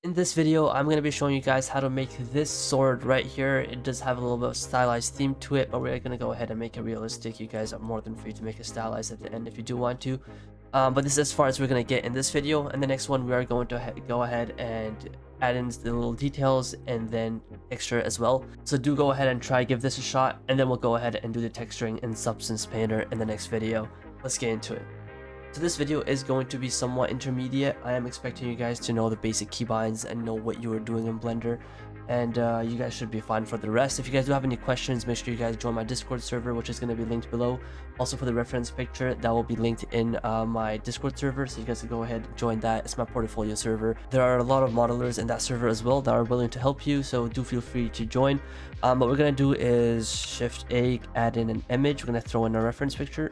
In this video, I'm going to be showing you guys how to make this sword right here. It does have a little bit of stylized theme to it, but we're going to go ahead and make it realistic. You guys are more than free to make it stylized at the end if you do want to. But this is as far as we're going to get in this video. And the next one, we are going to go ahead and add in the little details and then texture as well. So do go ahead and try give this a shot, and then we'll go ahead and do the texturing in Substance Painter in the next video. Let's get into it. So this video is going to be somewhat intermediate. I am expecting you guys to know the basic keybinds and know what you are doing in Blender, and you guys should be fine for the rest. If you guys do have any questions, make sure you guys join my Discord server, which is going to be linked below. Also for the reference picture, that will be linked in my Discord server, so you guys can go ahead and join that. It's my portfolio server. There are a lot of modelers in that server as well that are willing to help you, so do feel free to join. What we're going to do is Shift A, add in an image. We're going to throw in a reference picture.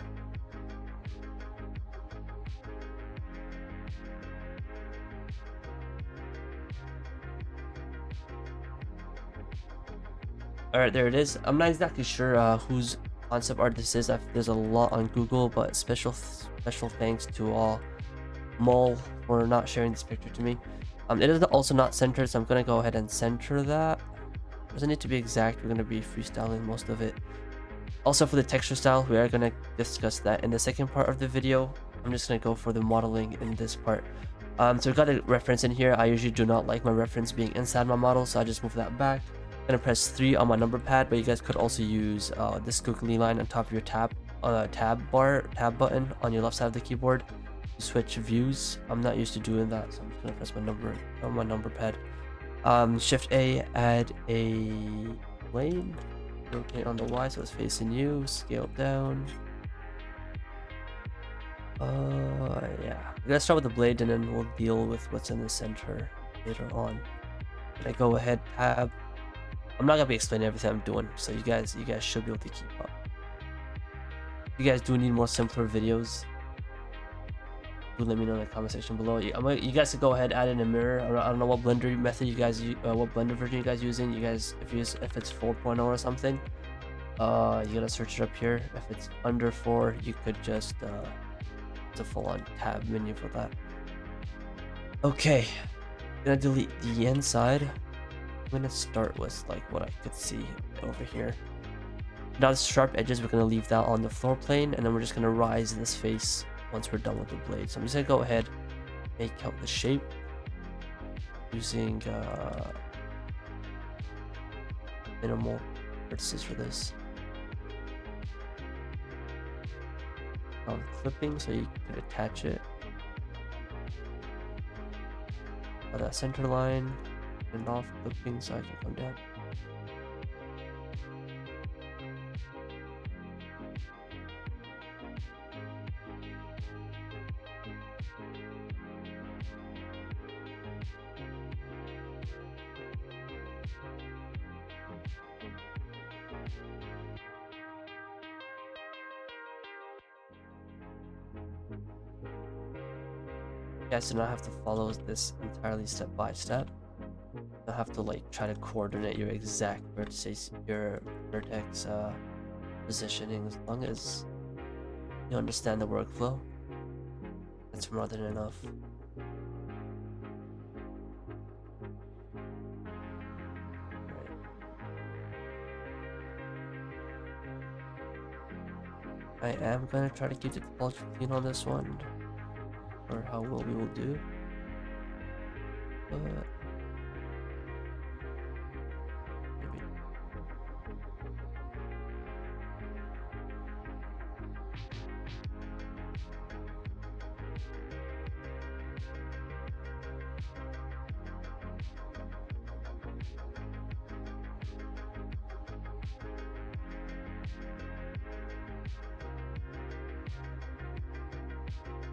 Alright, there it is. I'm not exactly sure whose concept art this is. There's a lot on Google, but special thanks to Mole for not sharing this picture to me. It is also not centered, so I'm going to go ahead and center that. Doesn't need to be exact. We're going to be freestyling most of it. Also for the texture style, we are going to discuss that in the second part of the video. I'm just going to go for the modeling in this part. So we got a reference in here. I usually do not like my reference being inside my model, so I just move that back. I'm gonna press 3 on my number pad, but you guys could also use this googly line on top of your tab button on your left side of the keyboard to switch views. I'm not used to doing that, so I'm just gonna press my number on my number pad. Shift A, add a plane, rotate on the Y so it's facing you, scale down. Yeah, we're gonna start with the blade and then we'll deal with what's in the center later on. And I go ahead, tab. I'm not gonna be explaining everything I'm doing, so you guys should be able to keep up. If you guys do need more simpler videos, do let me know in the comment section below. You guys can go ahead, add in a mirror. I don't know what Blender method you guys what Blender version you guys using. You guys, if it's 4.0 or something, you gotta search it up here. If it's under 4, you could just it's a full-on tab menu for that. Okay, I'm gonna delete the inside. I'm gonna start with like what I could see over here. Now the sharp edges, we're gonna leave that on the floor plane, and then we're just gonna rise this face once we're done with the blade. So I'm just gonna go ahead, make out the shape using minimal vertices for this. Clipping, so you could attach it by that center line. And off clipping so I can come down. You guys do not have to follow this entirely step by step. You have to like try to coordinate your exact vertex positioning. As long as you understand the workflow, that's more than enough. I am gonna try to keep the topology clean on this one, or how well we will do. But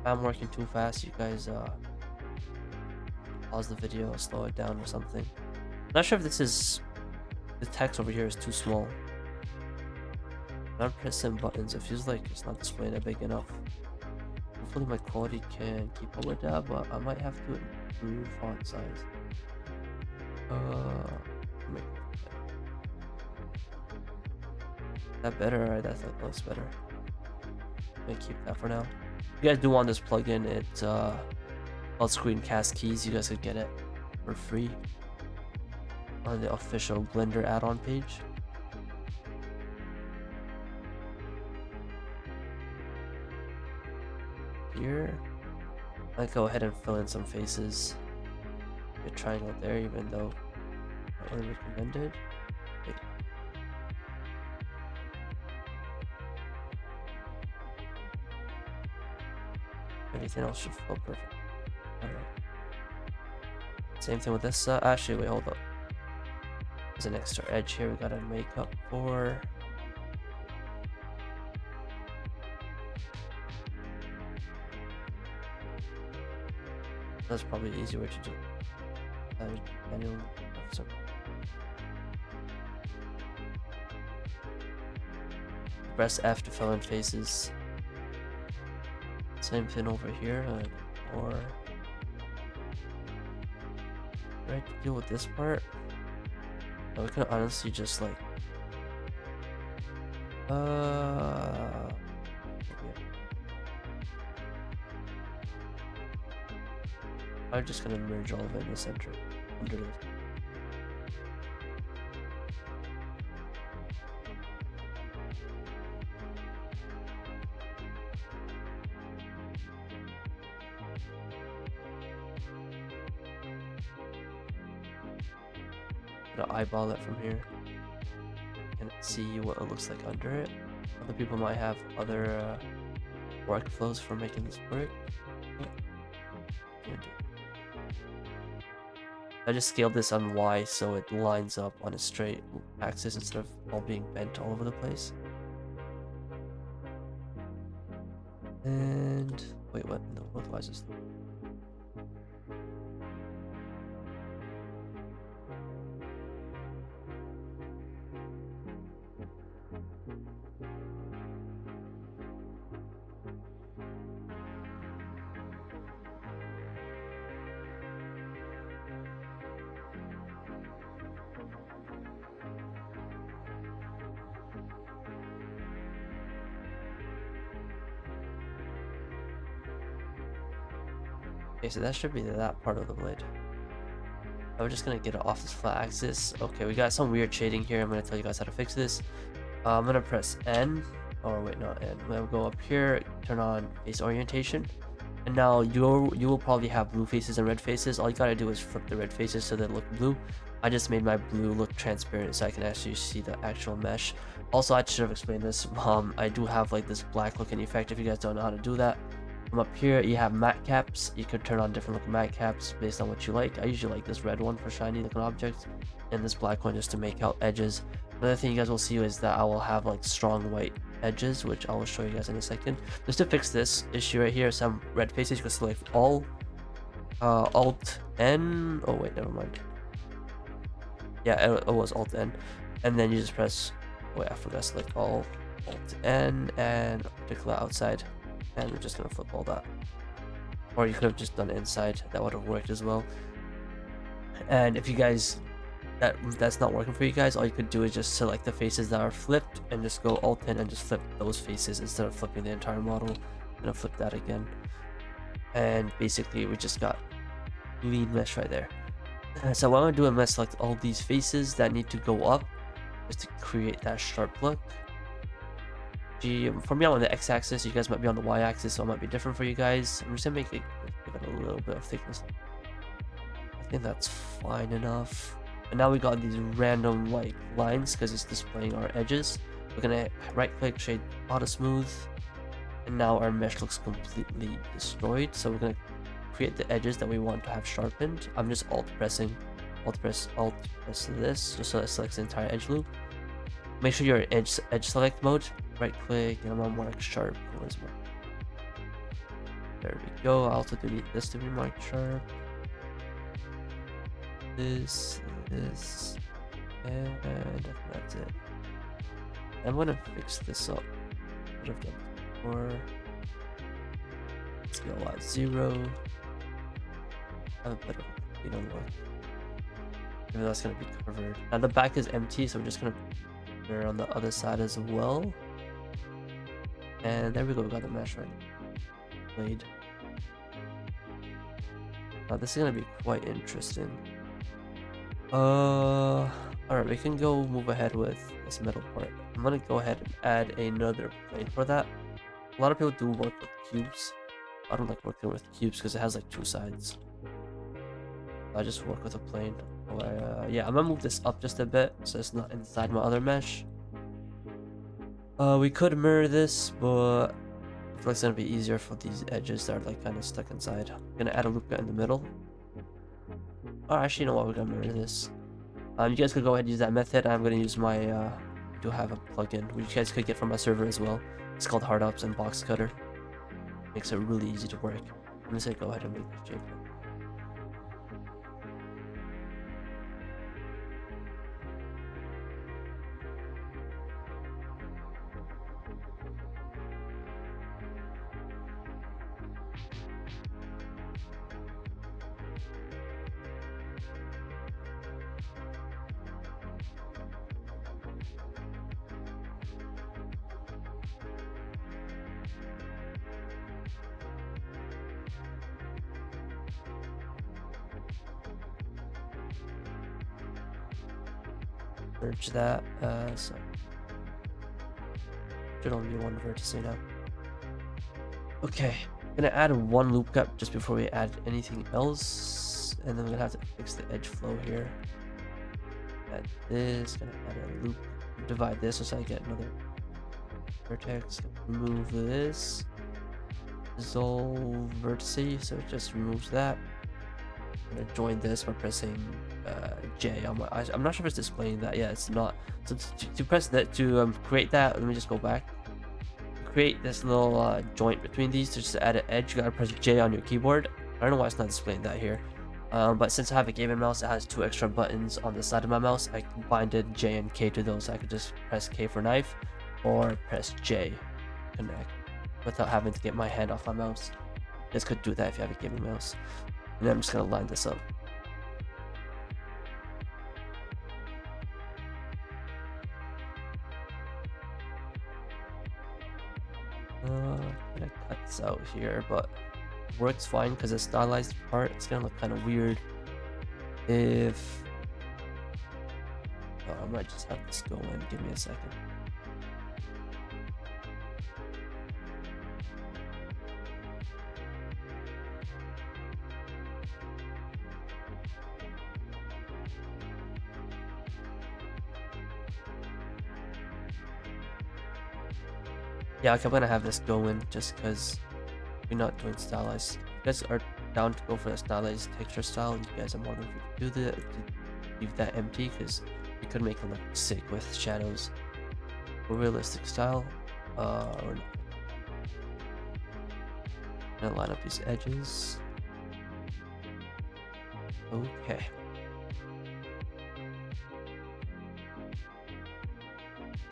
if I'm working too fast, you guys pause the video, slow it down or something. I'm not sure if this is the text over here is too small. When I'm pressing buttons, it feels like it's not displaying it big enough. Hopefully my quality can keep up with that, but I might have to improve font size. That better? Alright, that looks better. I'm gonna keep that for now. If you guys do want this plugin, it's called Screencast Keys. You guys could get it. for free on the official Blender add-on page. Here, I'll go ahead and fill in some faces. A triangle there, even though not really recommended. Wait. Everything else should flow perfect. Alright. Same thing with this. Actually, wait, hold up. There's an extra edge here we gotta make up for. That's probably the easier way to do it. Manual. Press F to fill in faces. Same thing over here, or right to deal with this part. We could honestly just like I'm just gonna merge all of it in the center under this. Gonna eyeball it from here and see what it looks like under it. Other people might have other workflows for making this work. I just scaled this on Y so it lines up on a straight axis instead of all being bent all over the place. And wait, what? No, why is this? Okay, so that should be that part of the blade. I'm just gonna get it off this flat axis. Okay, we got some weird shading here. I'm gonna tell you guys how to fix this. I'm gonna press N, or wait, not N. I'm gonna go up here, turn on face orientation, and now you will probably have blue faces and red faces. All you gotta do is flip the red faces so they look blue. I just made my blue look transparent so I can actually see the actual mesh. Also, I should have explained this. I do have like this black looking effect if you guys don't know how to do that. From up here, you have matte caps. You could turn on different looking matte caps based on what you like. I usually like this red one for shiny looking objects, and this black one just to make out edges. Another thing you guys will see is that I will have like strong white edges, which I will show you guys in a second. Just to fix this issue right here, some red faces, you can select all, Alt N. Oh wait, never mind. Yeah, it was Alt N, and then you just press. Wait, I forgot to select all, Alt N, and particular outside. And we're just gonna flip all that, or you could have just done it inside. That would have worked as well. And if you guys that's not working for you guys, all you could do is just select the faces that are flipped and just go Alt N and just flip those faces instead of flipping the entire model. I'm gonna flip that again, and basically we just got clean mesh right there. So what I'm gonna do, I'm gonna select all these faces that need to go up just to create that sharp look. For me, I'm on the x-axis. You guys might be on the y-axis, so it might be different for you guys. I'm just gonna give it a little bit of thickness. I think that's fine enough. And now we got these random like lines because it's displaying our edges. We're gonna right-click, shade auto smooth, and now our mesh looks completely destroyed. So we're gonna create the edges that we want to have sharpened. I'm just alt press this just so it selects the entire edge loop. Make sure you're in edge select mode. Right click, and I'm on mark sharp. Where's my? There we go. I also delete this to be marked sharp. This, and that's it. I'm gonna fix this up. What I've done before. Scale at 0. Have a bit of a look. Maybe that's gonna be covered. Now the back is empty, so we're just gonna put it on the other side as well. And there we go, we got the mesh right blade. Now this is gonna be quite interesting. Alright, we can go move ahead with this middle part. I'm gonna go ahead and add another plane for that. A lot of people do work with cubes. I don't like working with cubes because it has like two sides. I just work with a plane. Yeah, I'm gonna move this up just a bit so it's not inside my other mesh. We could mirror this, but I feel like it's gonna be easier for these edges that are like kind of stuck inside. I'm gonna add a loop cut in the middle. Oh, actually, you know what? We're gonna mirror this. You guys could go ahead and use that method. I'm gonna use my do have a plugin which you guys could get from my server as well. It's called Hard Ups and Box Cutter. Makes it really easy to work. I'm gonna say go ahead and make this shape. Merge that. So should only be one vertex now. Okay, I'm gonna add one loop cut just before we add anything else, and then we're gonna have to fix the edge flow here. Add this, gonna add a loop, divide this so I get another vertex. Remove this, dissolve vertices, so it just removes that. I'm gonna join this by pressing J on my eyes. I'm not sure if it's displaying that. Yeah, it's not. So to press that to create that, let me just go back. To create this little joint between these, to just add an edge, you gotta press J on your keyboard. I don't know why it's not displaying that here. But since I have a gaming mouse, it has two extra buttons on the side of my mouse. I combined J and K to those. I could just press K for knife, or press J connect, without having to get my hand off my mouse. You guys could do that if you have a gaming mouse. And then I'm just gonna line this up. Gonna cut this out here, but it works fine because the stylized part, it's gonna look kind of weird if I might just have this go in. Give me a second. Yeah, okay, I'm gonna have this go in just because we're not doing stylized. If you guys are down to go for the stylized texture style, you guys are more than free to do to leave that empty because you could make it look sick with shadows. For realistic style, or not. I'm gonna line up these edges. Okay.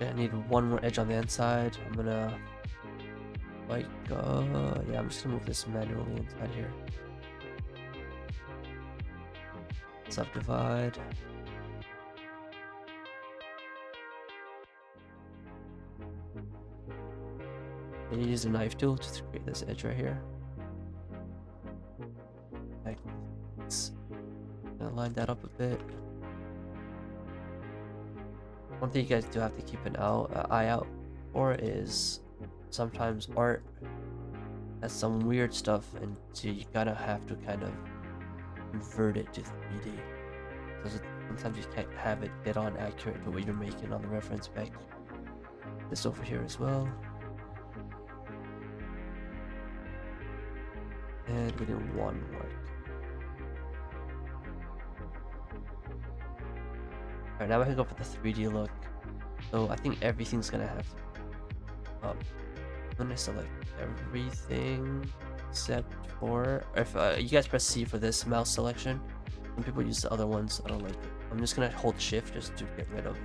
I need one more edge on the inside. I'm gonna like yeah, I'm just gonna move this manually inside here. Subdivide. And use the knife tool just to create this edge right here. Gonna line that up a bit. One thing you guys do have to keep an eye out for is sometimes art has some weird stuff, and so you gotta have to kind of convert it to 3D. Because sometimes you can't have it get on accurate to what you're making on the reference spec. This over here as well. And we do one more. Alright, now I can go for the 3D look. So I think everything's gonna have to, I'm gonna select everything except for, if you guys press C for this mouse selection. Some people use the other ones, I don't like it. I'm just gonna hold shift just to get rid of it.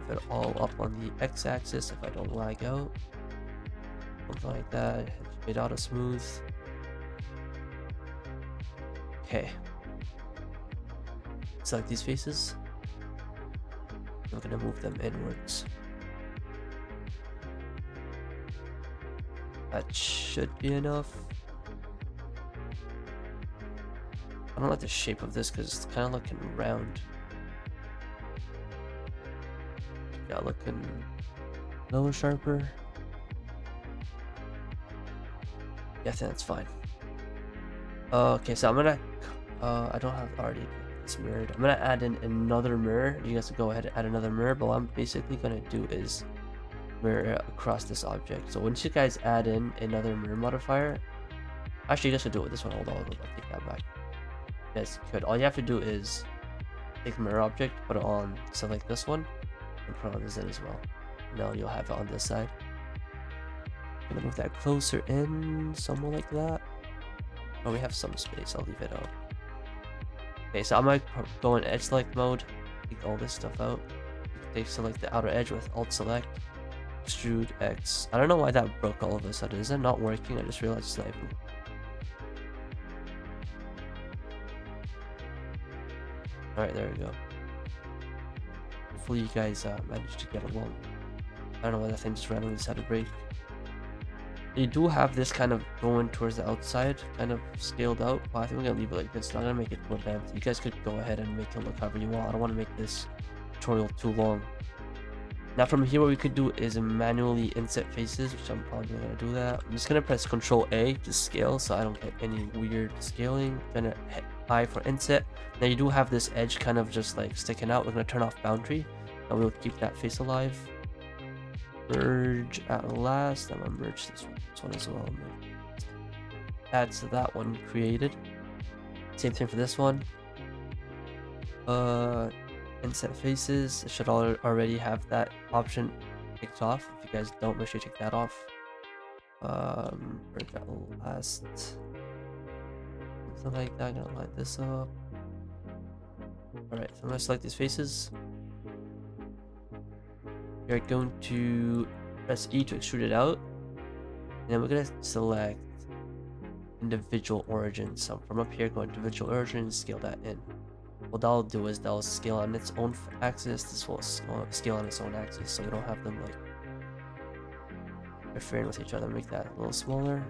Put it all up on the x-axis if I don't lag out. Something like that. Fade auto smooth. Okay. Select these faces. I'm gonna move them inwards. That should be enough. I don't like the shape of this because it's kind of looking round. Yeah, looking a little sharper. Yeah, I think that's fine. Okay, so I'm gonna I don't have already this mirrored. I'm gonna add in another mirror. You guys can go ahead and add another mirror, but what I'm basically gonna do is mirror it across this object. So once you guys add in another mirror modifier, actually you guys could do it with this one. Hold on, I'll take that back. You guys could. All you have to do is take mirror object, put it on, select this one, and put it on this end as well. Now you'll have it on this side. I'm gonna move that closer in, somewhere like that. Oh, we have some space. I'll leave it out. Okay, so I might go in edge select mode, take all this stuff out. Select the outer edge with Alt select, extrude X. I don't know why that broke all of a sudden. Is that not working? I just realized it's not even. Alright, there we go. Hopefully you guys managed to get along. I don't know why that thing just randomly decided to break. You do have this kind of going towards the outside, kind of scaled out. But I think we're gonna leave it like this. Not gonna make it too advanced. You guys could go ahead and make it look however you want. I don't want to make this tutorial too long. Now from here, what we could do is manually inset faces, which I'm probably not gonna do that. I'm just gonna press Control A to scale, so I don't get any weird scaling. Gonna hit I for inset. Now you do have this edge kind of just like sticking out. We're gonna turn off boundary, and we'll keep that face alive. Merge at last. I'm gonna merge this one as well. Add to that one created. Same thing for this one. Inset faces. It should already have that option ticked off. If you guys don't, make sure you take that off. Merge at last. Something like that. I'm gonna line this up. Alright, so I'm gonna select these faces. You're going to press E to extrude it out, and then we're going to select individual origins. So from up here, go individual origins, scale that in. What that'll do is that'll scale on its own axis. This will scale on its own axis, so we don't have them like interfering with each other. Make that a little smaller.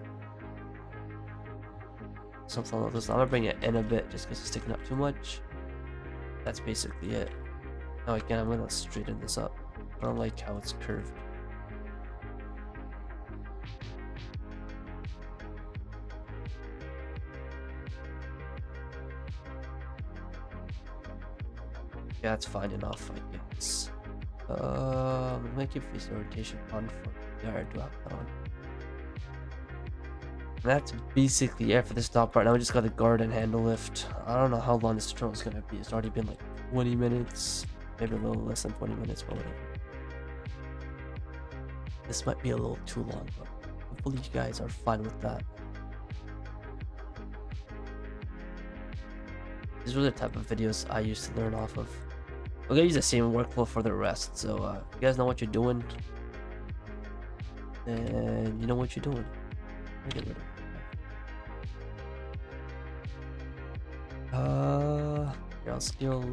Something like this. I'm gonna bring it in a bit just because it's sticking up too much. That's basically it. Now again, I'm gonna straighten this up. I don't like how it's curved. Yeah, that's fine enough, I guess. I'm gonna keep face rotation on for the do have that on. That's basically it for this top part. Now we just got the guard and handle lift. I don't know how long this tutorial is gonna be. It's already been like 20 minutes, maybe a little less than 20 minutes, but whatever. This might be a little too long, but hopefully you guys are fine with that. These are the type of videos I used to learn off of. We're gonna use the same workflow for the rest, so if you guys know what you're doing, and you know what you're doing. Get rid of it. Here, I'll scale.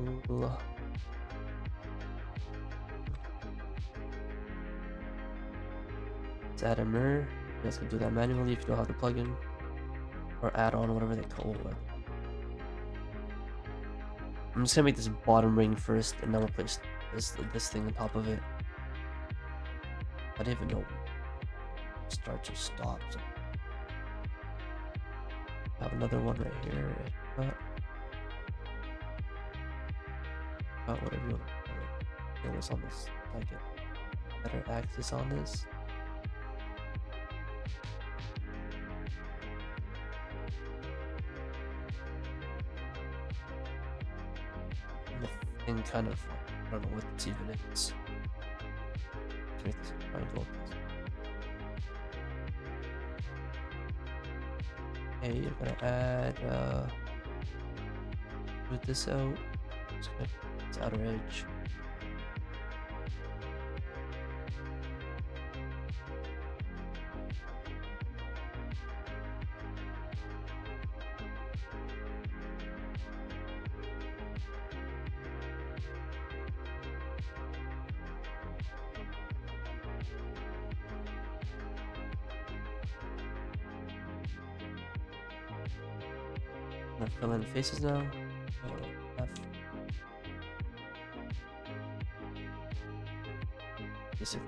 Let's add a mirror. You guys can do that manually if you don't have the plugin or add-on, whatever they call it. I'm just gonna make this bottom ring first, and then we'll place this thing on top of it. I didn't even know starts or stops. I have another one right here. Whatever you want to call it. It was on this. I get better axis on this. And kind of, I don't know what this even is. Let's make this a triangle. Okay, you're gonna add, root this out. Let's connect its outer edge. I'm gonna fill in the faces now. F. Basic.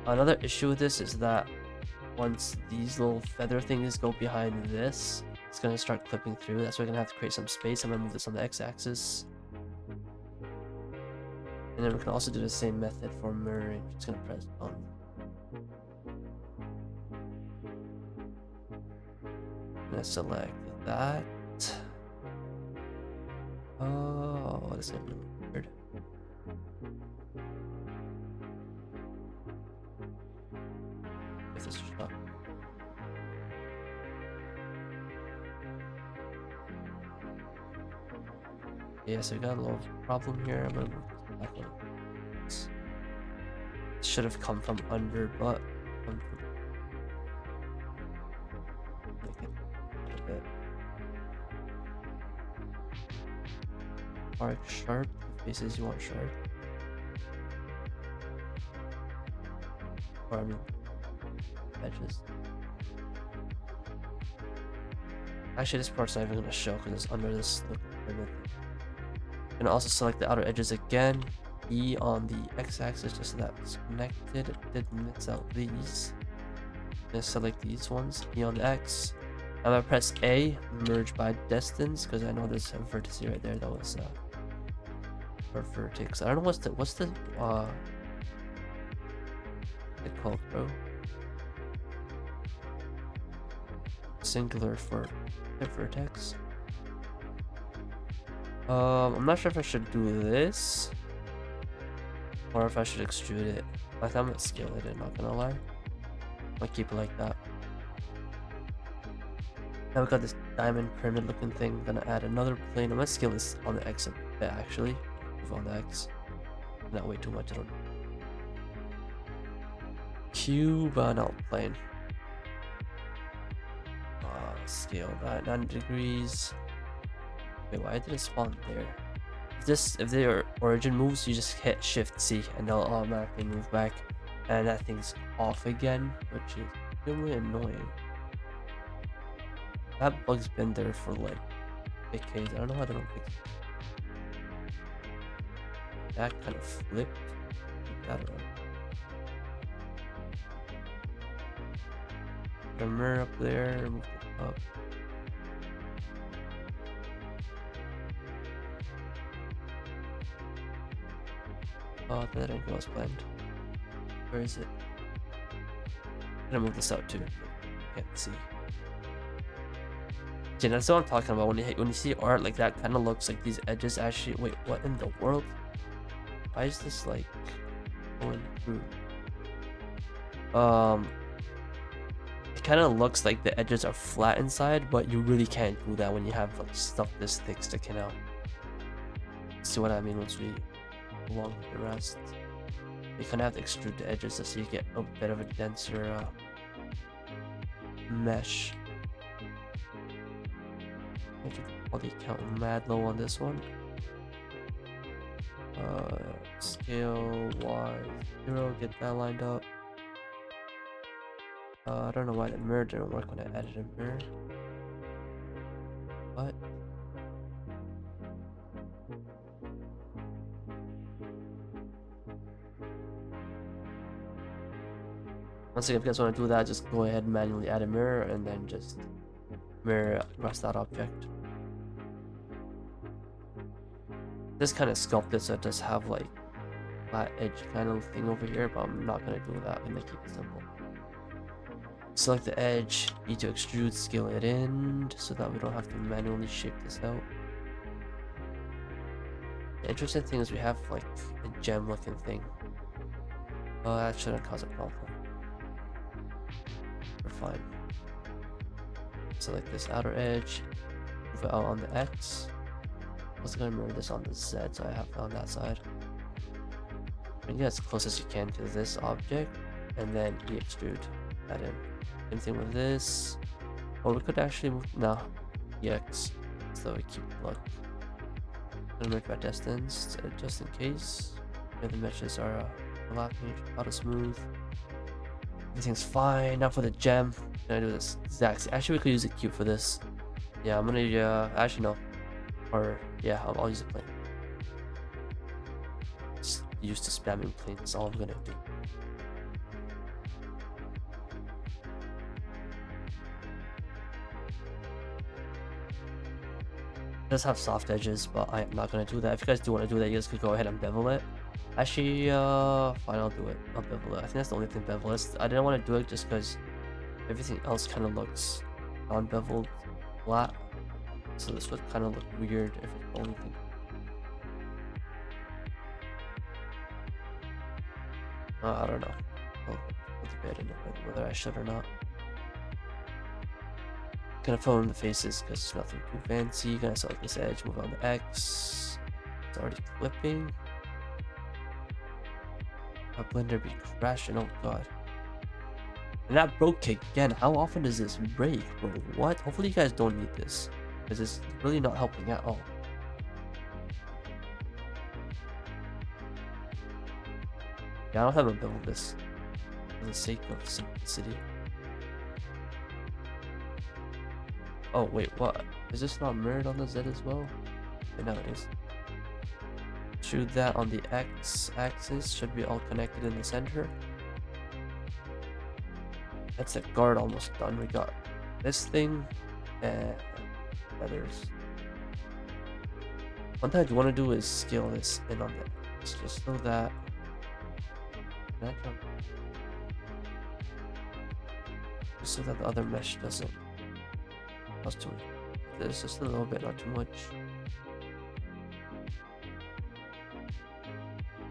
Another issue with this is that once these little feather things go behind this, it's gonna start clipping through. That's why we're gonna have to create some space. I'm gonna move this on the x-axis. And then we can also do the same method for mirroring. Just gonna press on. I'm gonna select that. Oh, this is gonna be weird. If this is up. Yeah, so we got a little problem here. I'm gonna move this back one. It should have come from under, but make it a bit arc sharp. Faces you want sharp, or I mean edges. Actually, this part's not even gonna show because it's under this look pyramid. I'm gonna also select the outer edges again. E on the x-axis just so that it's connected. It did miss out these. I'm gonna select these ones. E on the x. I'm gonna press A, merge by distance, because I know there's a vertex right there that was or vertex. I don't know what's the it called, bro. Singular for the vertex. I'm not sure if I should do this or if I should extrude it. I think I'm gonna scale it in, not gonna lie. I'll keep it like that. Now we got this diamond pyramid looking thing. I'm gonna add another plane. I'm gonna scale this on the X a bit actually. Move on the X. Not way too much, I don't. Cube on plane. Scale that 90 degrees. Wait, why did it spawn there? If their origin moves, you just hit Shift C and they'll automatically move back. And that thing's off again, which is really annoying. That bug's been there for like decades. I don't know how they don't fix it. That kind of flipped. That around. Put a mirror up there, move it up. Oh, that didn't go as planned. Where is it? I'm gonna move this out too. Can't see. Yeah, that's what I'm talking about. When you see art like that, kind of looks like these edges actually. Wait, what in the world? Why is this like going through? It kind of looks like the edges are flat inside, but you really can't do that when you have like stuff this thick sticking out. See what I mean? Once we along the rest, you kind of have to extrude the edges so you get a bit of a denser mesh. Quality count mad low on this one. Scale Y 0, get that lined up. I don't know why the mirror didn't work when I added a mirror. What? Once again, if you guys want to do that, just go ahead and manually add a mirror and then just mirror across that object. This kind of sculpted, so it does have like flat edge kind of thing over here, but I'm not gonna do that. I'm gonna keep it simple. Select the edge, E to extrude, scale it in so that we don't have to manually shape this out. The interesting thing is we have like a gem looking thing. Oh, that shouldn't cause a problem. We're fine. Select this outer edge, move it out on the X. I was gonna mirror this on the Z, so I have it on that side. And get as close as you can to this object, and then E extrude that in. Same thing with this. Or we could actually move, no, EX, so we keep look. Gonna merge by distance, just in case. The meshes are overlapping, auto smooth. Everything's fine. Now for the gem. gonna do this exact. Actually, we could use a cube for this. Yeah, I'm gonna. Actually, no. Or yeah, I'll use a plane. Just used to spamming planes. That's all I'm gonna do. It does have soft edges, but I am not gonna do that. If you guys do want to do that, you guys could go ahead and bevel it. Actually, fine, I'll do it. I'll bevel it. I think that's the only thing bevel is. I didn't want to do it just because everything else kind of looks non-beveled flat. So this would kind of look weird if it's the only thing. I don't know. I'll debate whether I should or not. Gonna fill in the faces because it's nothing too fancy. Gonna select this edge, move on the X. It's already clipping. My blender be crashing, oh god. And that broke again. How often does this break, bro? What? Hopefully you guys don't need this, because it's really not helping at all. Yeah, I don't have to build this for the sake of simplicity. Oh wait, what? Is this not mirrored on the Z as well? Okay, now it is. Shoot that on the X axis, should be all connected in the center. That's the guard almost done. We got this thing and feathers. One thing I do want to do is scale this in on the X just so that. Just so that the other mesh doesn't cause too much. This just a little bit, not too much.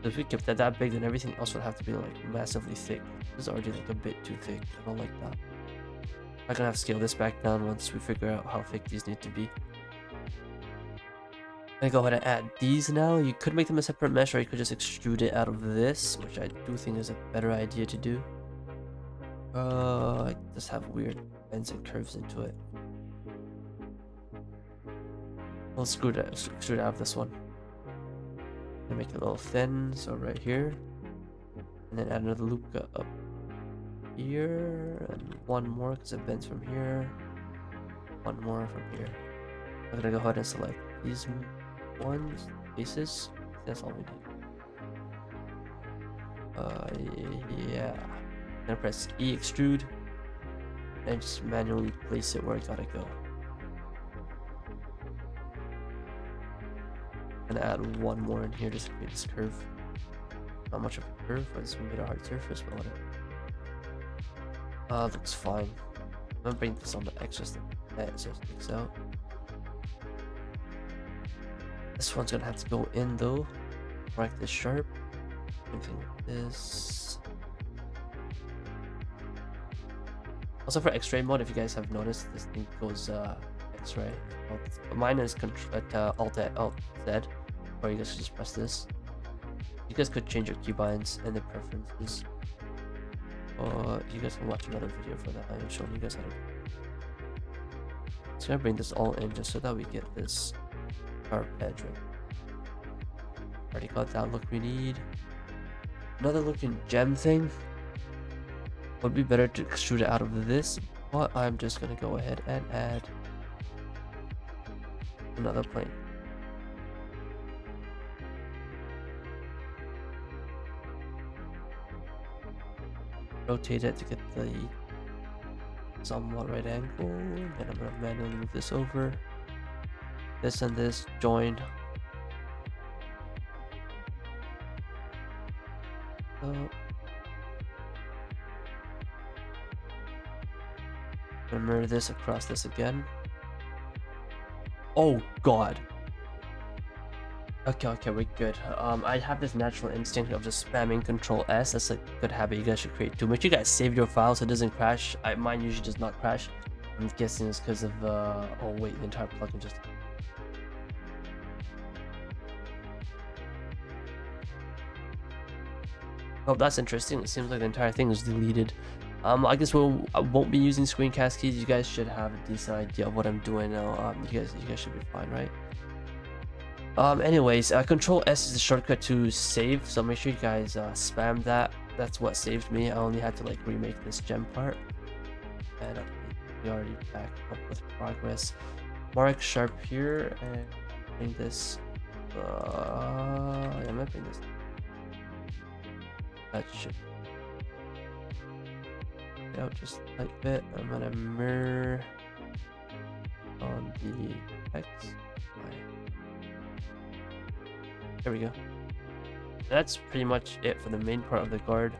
If we kept that big, then everything else would have to be like massively thick. This is already like a bit too thick. I don't like that. I'm gonna have to scale this back down once we figure out how thick these need to be. I'm gonna go ahead and add these now. You could make them a separate mesh, or you could just extrude it out of this, which I do think is a better idea to do. I just have weird bends and curves into it. We'll extrude it out of this one. Make it a little thin, so right here, and then add another loop up here, and one more because it bends from here, one more from here. I'm gonna go ahead and select these ones, faces. That's all we need. Yeah. I'm gonna press E, extrude, and just manually place it where I gotta go. Gonna add one more in here just to create this curve. Not much of a curve, but this made a hard surface, but whatever. Looks fine. I'm gonna bring this on the X just so it sticks out. This one's gonna have to go in though. Mark this sharp. Anything like this. Also for X-ray mode, if you guys have noticed, this thing goes X-ray. Mine is Alt Z, or you guys should just press this. You guys could change your keybinds and the preferences. Or you guys can watch another video for that. I'm showing you guys how to. So I'm gonna bring this all in just so that we get this sharp edge right. Already got that look we need. Another looking gem thing. Would be better to extrude it out of this, but I'm just gonna go ahead and add another plane. Rotate it to get the somewhat right angle, and I'm gonna manually move this over. This and this join. Mirror this across this again. Oh god. Okay, we're good. I have this natural instinct of just spamming Control S. That's a good habit you guys should create too. Make sure you guys save your file so it doesn't crash. Mine usually does not crash. I'm guessing it's because of oh wait, the entire plugin just. Oh, that's interesting. It seems like the entire thing is deleted. I guess I won't be using screencast keys. You guys should have a decent idea of what I'm doing now. You guys should be fine, right? Anyways, Control S is the shortcut to save, so make sure you guys spam that. That's what saved me. I only had to like remake this gem part. And we already backed up with progress. Mark sharp here and bring this. Yeah, I'm gonna bring this. That should get out just a light bit. I'm gonna mirror on the X. There we go. That's pretty much it for the main part of the guard.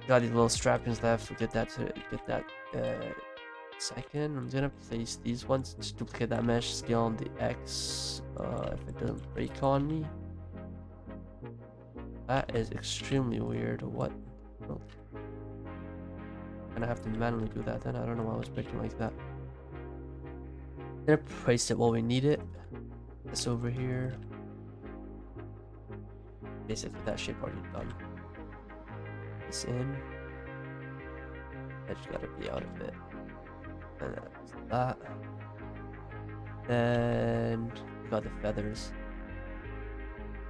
Got these little strappings left. We'll get that second. I'm gonna place these ones, just duplicate that mesh, scale on the X if it doesn't break on me. That is extremely weird. What? Oh. Gonna have to manually do that then. I don't know why it was breaking like that. Gonna place it while we need it. This over here. Basically that shape already done. This in. Edge gotta be out of it. And that's that. Then we got the feathers.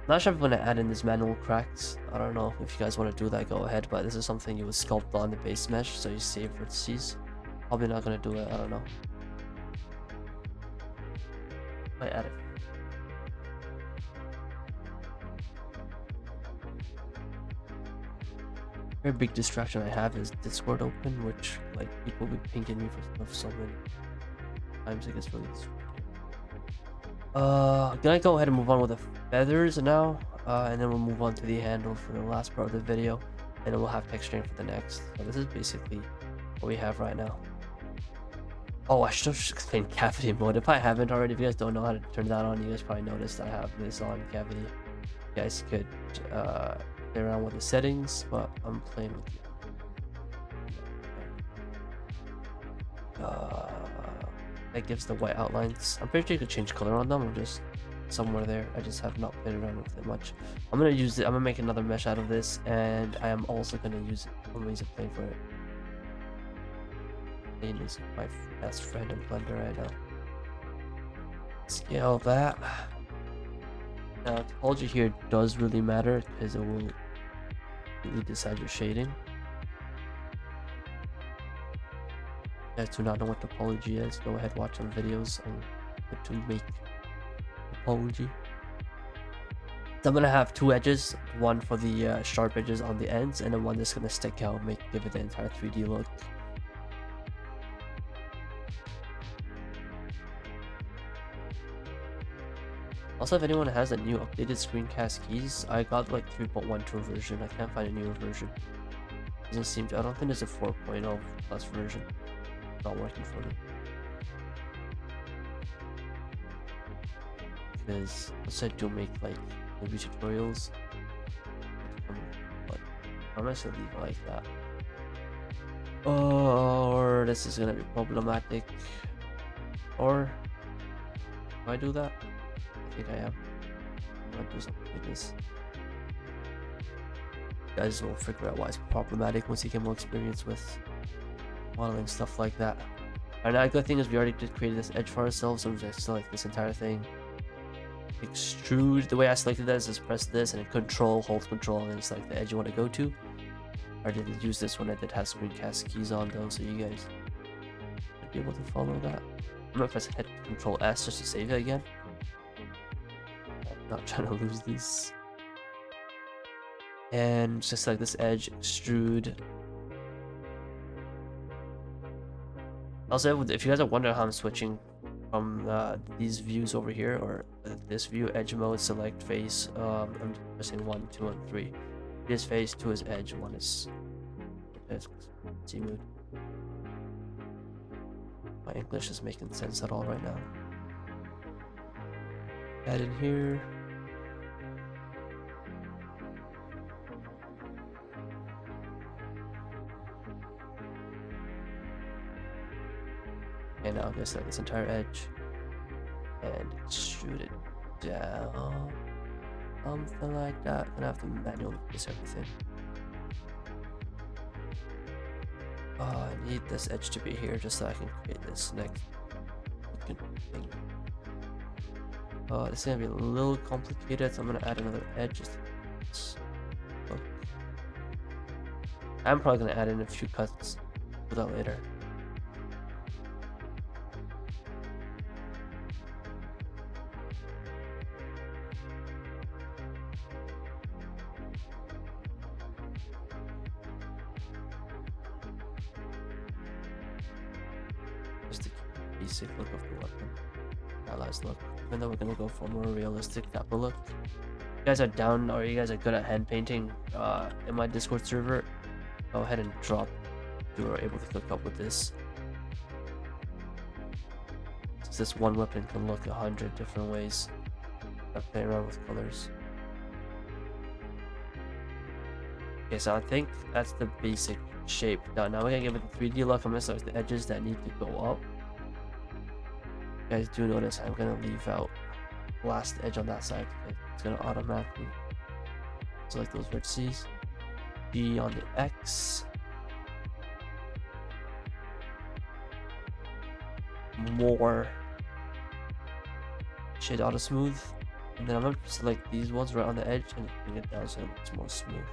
Not sure if I'm gonna add in these manual cracks. I don't know if you guys want to do that, go ahead, but this is something you would sculpt on the base mesh so you save vertices. Probably not gonna do it, I don't know. Might add it. Very big distraction I have is Discord open, which like people be pinging me for stuff so many times it gets really gonna go ahead and move on with the feathers now, and then we'll move on to the handle for the last part of the video, and then we'll have texturing for the next. So this is basically what we have right now. Oh, I should have explained cavity mode. If I haven't already, if you guys don't know how to turn that on, you guys probably noticed I have this on cavity. You guys could play around with the settings, but I'm playing with that gives the white outlines. I'm pretty sure you could change color on them. I'm just somewhere there. I just have not played around with it much. I'm gonna use it. I'm gonna make another mesh out of this, and I am also gonna use it. I'm gonna use a plane for it. Plane is my best friend in Blender right now. Scale that. Now, topology here does really matter because it will really decide your shading. If you guys do not know what topology is, go ahead watch some videos on how to make topology. So I'm gonna have two edges, one for the sharp edges on the ends, and then one that's gonna stick out, give it the entire 3D look. Also, if anyone has a new updated screencast keys, I got like 3.12 version. I can't find a newer version. Doesn't seem to. I don't think there's a 4.0 plus version. Not working for me. Because once I do make like movie tutorials, but I'm gonna leave it like that. Or this is gonna be problematic. Or do I do that? I think I am. I'm gonna do something like this. You guys will figure out why it's problematic once you get more experience with modeling stuff like that. And the good thing is we already did create this edge for ourselves, so we just select this entire thing. Extrude. The way I selected this is press this and then hold control, and then select the edge you want to go to. I didn't use this when I did have screencast keys on though, so you guys should be able to follow that. I'm gonna press hit Control S just to save it again. Not trying to lose these. And just like this edge, extrude. Also, if you guys are wondering how I'm switching from these views over here, or this view, edge mode, select face, I'm pressing 1, 2, and 3. This face, 2 is edge, 1 is Z mode. My English is making sense at all right now. Add in here. And now I'm gonna select this entire edge and extrude it down, something like that. I'm gonna have to manually place everything. Oh, I need this edge to be here just so I can create this next thing. This is gonna be a little complicated, so I'm gonna add another edge. I'm probably gonna add in a few cuts for that later. basic look of the weapon. Stylized look. Even though we're gonna go for a more realistic type of look. If you guys are down or you guys are good at hand painting in my Discord server, go ahead and drop if you are able to cook up with this. Since this one weapon can look 100 different ways. I play around with colors. Okay, so I think that's the basic shape done. Now we're gonna give it a 3D look. I'm gonna start with the edges that need to go up. You guys do notice I'm gonna leave out the last edge on that side because it's gonna automatically select those vertices. G on the X. More shade auto smooth. And then I'm gonna select these ones right on the edge and bring it down so it's more smooth.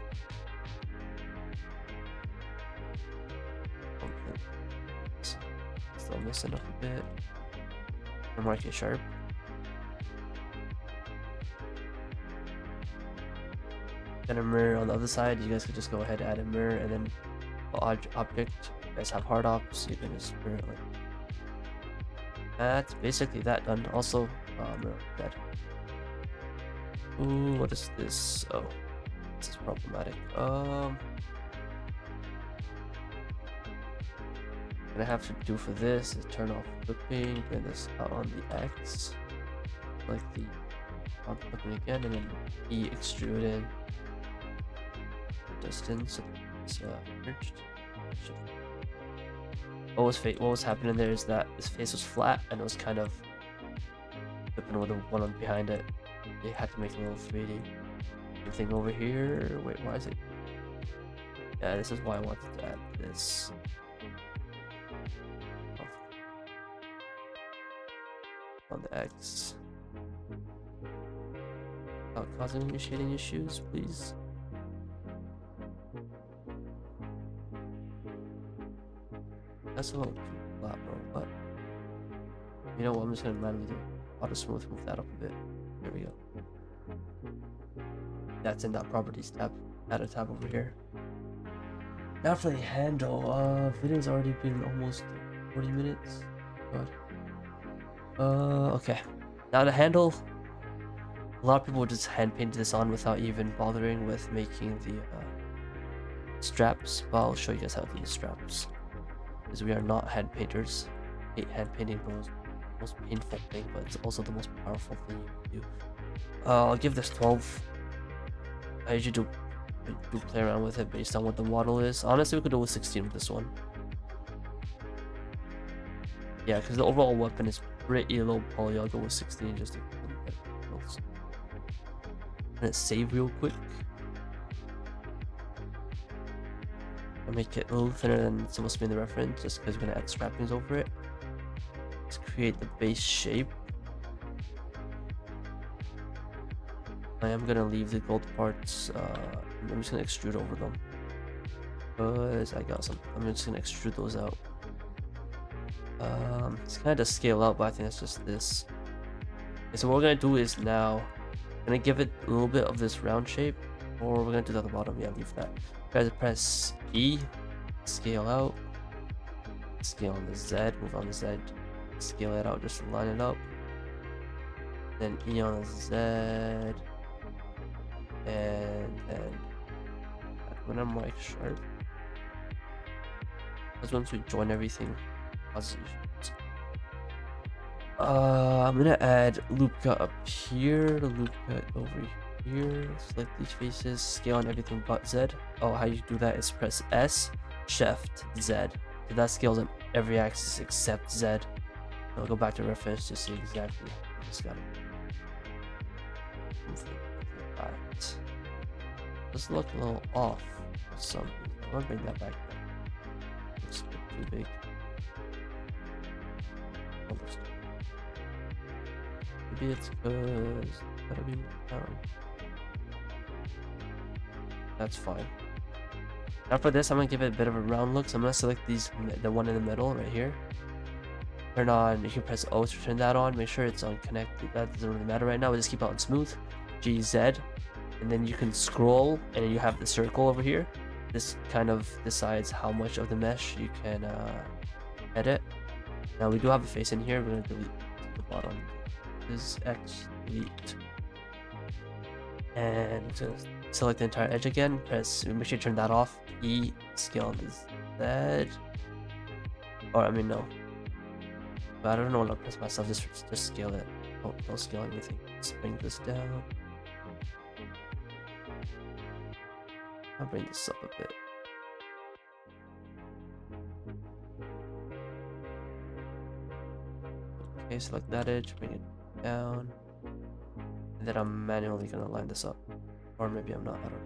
Still missing up a bit. And mark it sharp. Then a mirror on the other side. You guys could just go ahead and add a mirror, and then object. You guys have hard ops. You can just mirror it like. That's basically that done. Also, mirror that. Ooh, what is this? Oh, this is problematic. What I have to do for this is turn off flipping, bring this out on the X, like the on flipping again, and then E extrude in distance. It's merged. What was happening there is that his face was flat and it was kind of flipping with the one on behind it. They had to make a little 3D. Same thing over here. Wait, why is it? Yeah, this is why I wanted to add this. On the X. Not causing any shading issues, please. That's a little too flat, bro, but you know what, I'm just gonna manually do auto smooth, move that up a bit. There we go. That's in that properties tab. Add a tab over here. Now for the handle, video's already been almost 40 minutes. God. Okay. Now the handle, a lot of people just hand paint this on without even bothering with making the straps, but I'll show you guys how to do the straps. Because we are not hand painters. I hate hand painting, bro. It's the most painful thing, but it's also the most powerful thing you can do. I'll give this 12. I usually do play around with it based on what the model is. Honestly, we could do with 16 with this one. Yeah, because the overall weapon is pretty low poly. I'll go with 16 just to get close. And save real quick. I'll make it a little thinner than it's supposed to be in the reference, just because we're gonna add strappings over it. Let's create the base shape. I am gonna leave the gold parts. I'm just gonna extrude over them. Because I got some. I'm just gonna extrude those out. It's kind of scale out, but I think that's just this. Okay, so what we're gonna do is now, gonna give it a little bit of this round shape, or we're gonna do that at the bottom. Yeah, leave that. Guys, press E, scale out, scale on the Z, move on the Z, scale it out, just line it up. Then E on the Z, and then when I'm like sharp, because once we join everything, I'm gonna add loop cut up here, loop cut over here, select these faces, scale on everything but Z. Oh, how you do that is press S, shift, Z. So that scales on every axis except Z. I'll go back to reference to see exactly. I just gotta move it like that. This look a little off for some reason. I'm gonna bring that back. It's too big. Almost. Maybe it's because it's gotta be moved down. That's fine. Now for this, I'm gonna give it a bit of a round look. So I'm gonna select the one in the middle right here. Turn on. You can press O to turn that on. Make sure it's on connected. That doesn't really matter right now. We'll just keep it on smooth. GZ, and then you can scroll, and then you have the circle over here. This kind of decides how much of the mesh you can edit. Now we do have a face in here. We're gonna delete the bottom. This X delete, and just select the entire edge again. Press. Make sure you turn that off. E scale on this edge. Or I mean no. But I don't know what I'll press myself. Just scale it. Oh, don't scale anything. Just bring this down. I'll bring this up a bit. Okay, select that edge, bring it down. And then I'm manually gonna line this up. Or maybe I'm not, I don't know.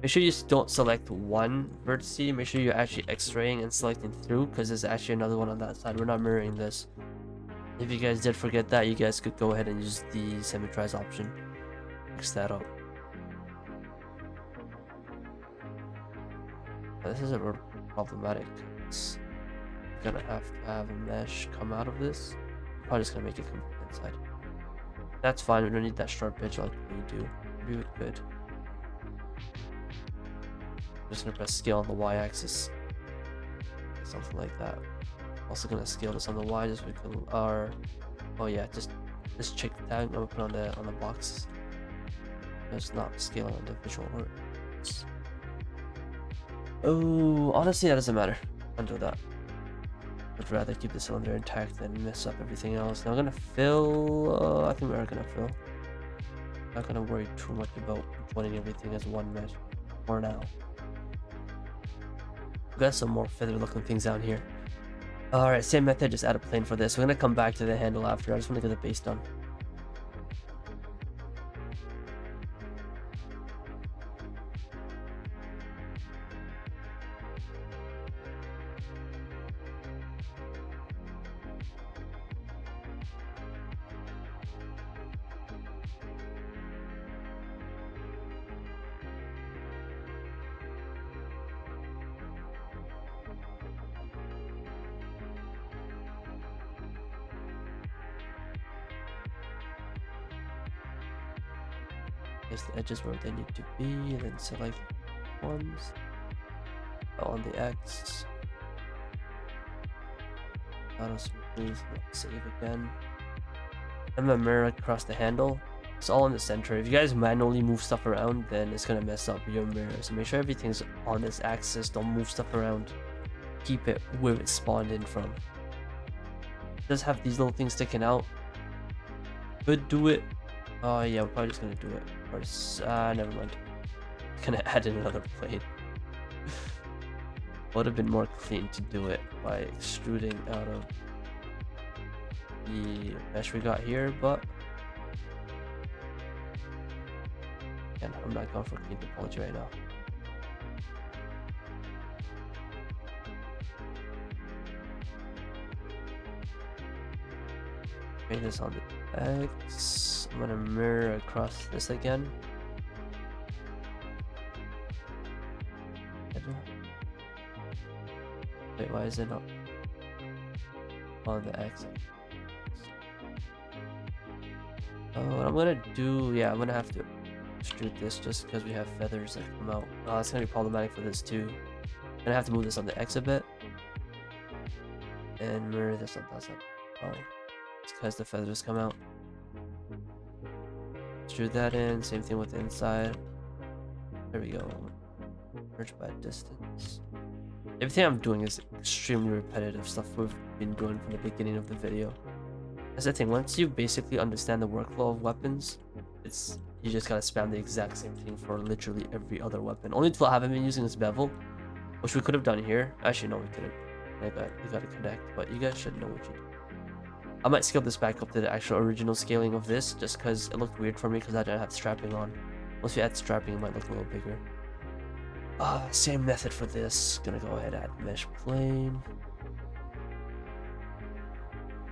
Make sure you don't select one vertex. Make sure you're actually x-raying and selecting through, because there's actually another one on that side. We're not mirroring this. If you guys did forget that, you guys could go ahead and use the symmetrize option. Fix that up. This is a little problematic. It's gonna have to have a mesh come out of this. Probably just gonna make it come inside. That's fine. We don't need that sharp edge like we do. We do good. I'm just gonna press scale on the y-axis, something like that. Also gonna scale this on the y just so we can. Oh yeah, just check the tag. I'm gonna put on the box. Just not scale on the visual words. Oh, honestly, that doesn't matter. Undo that. I'd rather keep the cylinder intact than mess up everything else. Now I'm gonna fill. I think we are gonna fill. Not gonna worry too much about joining everything as one mesh for now. We got some more feather looking things down here. Alright, same method, just add a plane for this. We're gonna come back to the handle after. I just want to get the base done. Place the edges where they need to be, and then select ones on the X. Auto smooth, save again. And then mirror across the handle. It's all in the center. If you guys manually move stuff around, then it's gonna mess up your mirror. So make sure everything's on this axis. Don't move stuff around. Keep it where it spawned in from. It does have these little things sticking out. Could do it. Oh yeah, we're probably just gonna do it. Or never mind. Gonna add in another plate. Would have been more clean to do it by extruding out of the mesh we got here, but again, I'm not going for clean topology right now. Bring this on the X. I'm gonna mirror across this again. Wait, why is it not on the X? Oh, what I'm gonna do, yeah, I'm gonna have to extrude this just because we have feathers that come out. Oh, it's gonna be problematic for this too. I'm gonna have to move this on the X a bit. And mirror this on that side. Oh, it's because the feathers come out. Extrude that in, same thing with the inside. There we go. Merge by distance. Everything I'm doing is extremely repetitive stuff we've been doing from the beginning of the video. That's the thing, once you basically understand the workflow of weapons, you just gotta spam the exact same thing for literally every other weapon. Only tool I haven't been using is bevel, which we could have done here. Actually, no, we couldn't. We gotta connect, but you guys should know what you do. I might scale this back up to the actual original scaling of this, just because it looked weird for me because I didn't have strapping on. Once we add strapping, it might look a little bigger. Same method for this. Gonna go ahead and add mesh plane.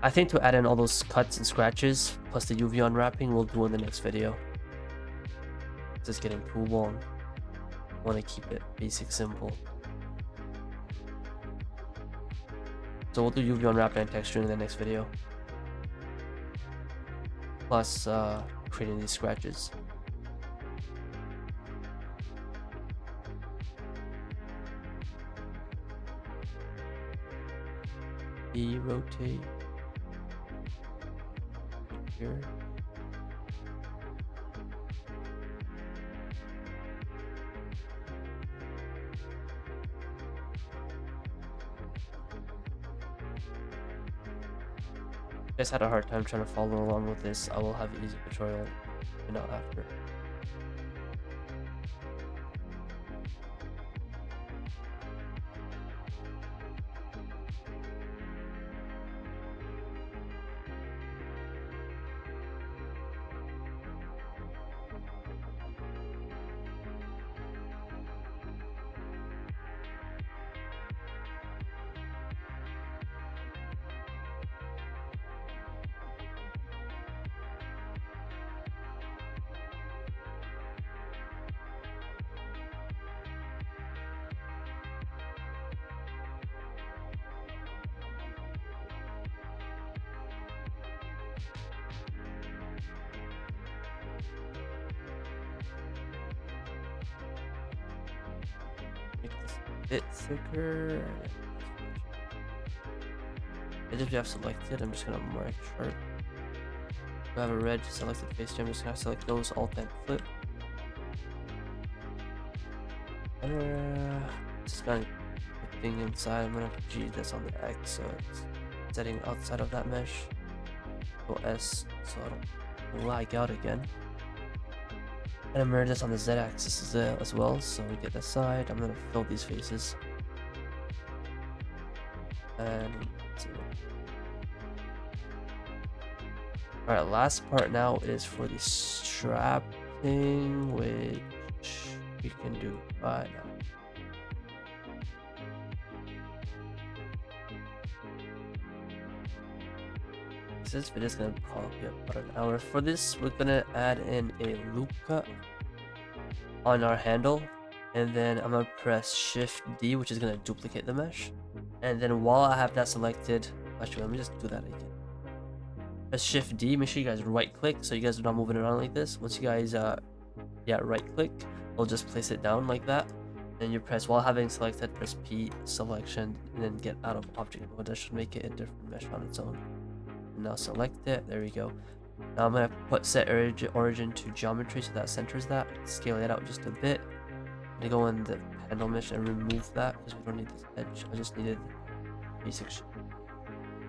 I think to add in all those cuts and scratches, plus the UV unwrapping, we'll do in the next video. It's just getting too long. I want to keep it basic, simple. So we'll do UV unwrapping and texturing in the next video. Plus creating these scratches. E rotate here. You guys had a hard time trying to follow along with this. I will have an easy tutorial and not after. Make this a bit thicker. Edges we have selected. I'm just gonna mark sharp. We have a red selected face here. I'm just gonna select those, alt and flip. Just gonna put thing inside. I'm gonna G this on the X, so it's setting outside of that mesh. Go S, so I don't lag out again. And mirror this on the Z axis as well, so we get the side. I'm gonna fill these faces. And let's see. Alright, last part now is for the strap thing, which we can do right now. This video is gonna probably about an hour. For this, we're gonna add in a loop cut on our handle, and then I'm gonna press Shift D, which is gonna duplicate the mesh. And then while I have that selected, actually, let me just do that again. Press Shift D. Make sure you guys right click so you guys are not moving around like this. Once you guys, right click, we'll just place it down like that. Then you press while having selected, press P selection, and then get out of object mode. That should make it a different mesh on its own. Now select it. There we go. Now I'm gonna put set origin to geometry so that centers that. Scale it out just a bit. I'm gonna go in the handle mesh and remove that because we don't need this edge. I just needed basic shape.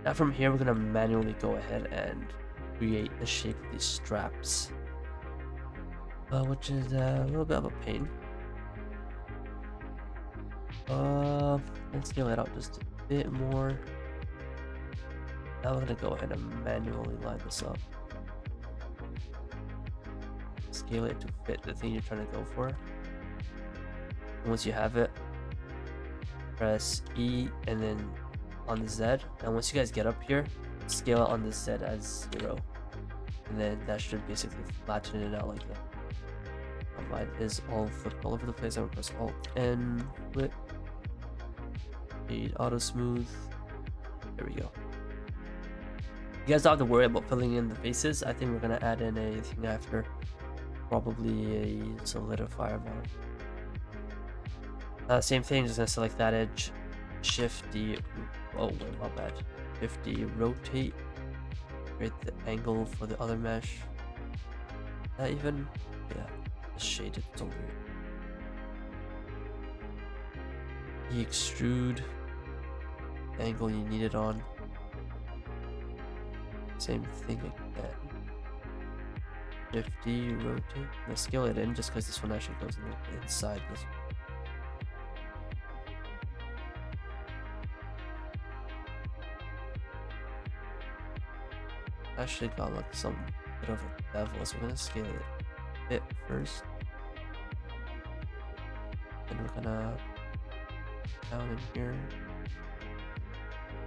Now from here we're gonna manually go ahead and create the shape of these straps, which is a little bit of a pain. Let's scale it out just a bit more. Now we're gonna go ahead and manually line this up. Scale it to fit the thing you're trying to go for. And once you have it, press E and then on the Z. And once you guys get up here, scale it on the Z as 0. And then that should basically flatten it out like that. Mine is all flipped all over the place. I'm gonna press Alt N, flip, auto smooth. There we go. You guys don't have to worry about filling in the faces. I think we're gonna add in a thing after, probably a solidifier mode. Same thing, just gonna select that edge, Shift D. Oh wait, my bad. Shift D, rotate, create the angle for the other mesh. That even, yeah, it's shaded. It's so weird. E extrude, the angle you need it on. Same thing again. Shift D, rotate. I'm gonna scale it in just because this one actually goes inside this one. Actually got like some bit of a bevel, so we're gonna scale it a bit first. Then we're gonna down in here,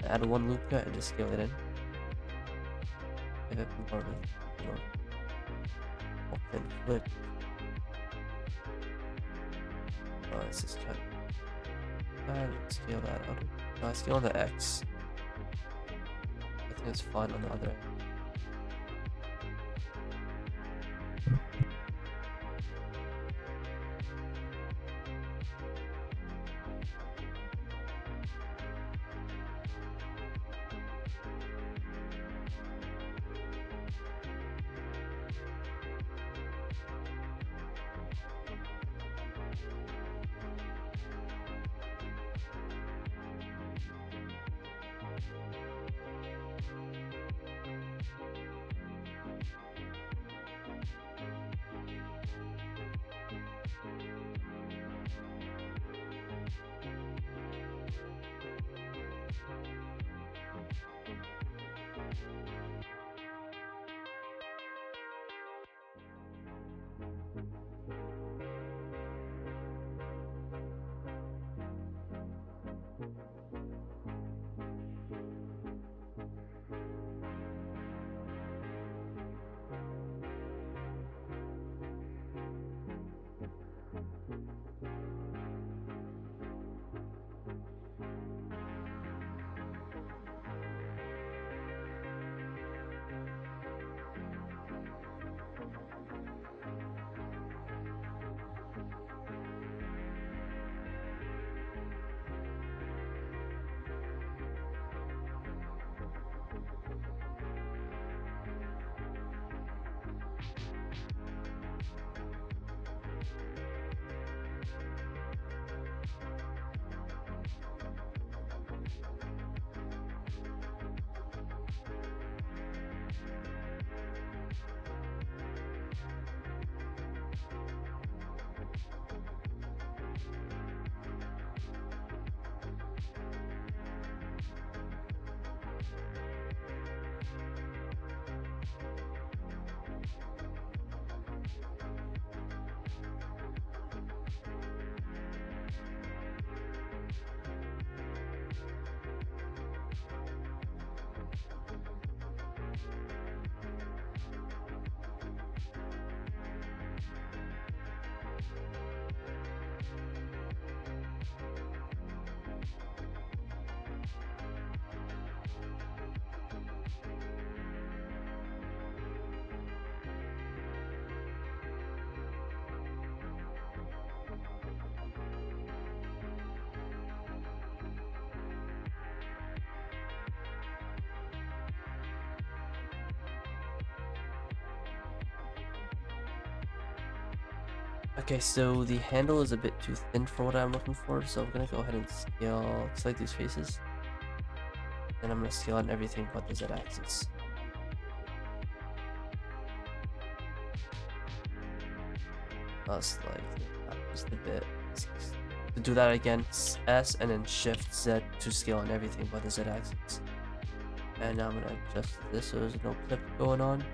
add one loop cut and just scale it in. Give it more of a, you know, open flip. Oh, this is kind of scale that out. Scale on the X. I think it's fine on the other end. Okay, so the handle is a bit too thin for what I'm looking for, so I'm gonna go ahead and select these faces, and I'm gonna scale on everything but the z-axis. Select that just a bit. To do that again, S and then Shift Z to scale on everything but the z-axis. And now I'm gonna adjust this so there's no clip going on.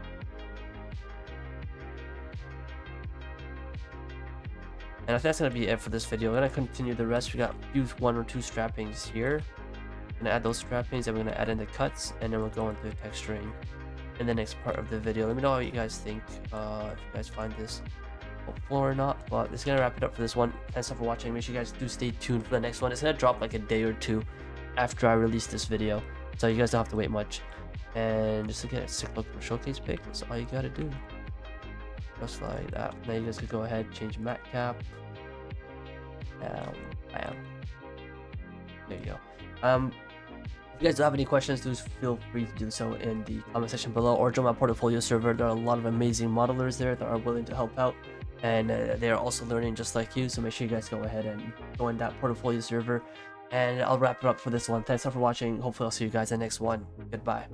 And I think that's gonna be it for this video. We're gonna continue the rest. We got one or two strappings here. Gonna add those strappings, and we're gonna add in the cuts, and then we'll go into texturing in the next part of the video. Let me know what you guys think, if you guys find this helpful or not. But it's gonna wrap it up for this one. Thanks for watching. Make sure you guys do stay tuned for the next one. It's gonna drop like a day or two after I release this video, so you guys don't have to wait much. And just to get a sick look for showcase pic, that's all you gotta do. Just like that. Now you guys could go ahead, change matte cap. Bam. There you go. If you guys do have any questions, do feel free to do so in the comment section below, or join my portfolio server. There are a lot of amazing modelers there that are willing to help out, and they are also learning just like you. So make sure you guys go ahead and join that portfolio server. And I'll wrap it up for this one. Thanks for watching. Hopefully I'll see you guys in the next one. Goodbye.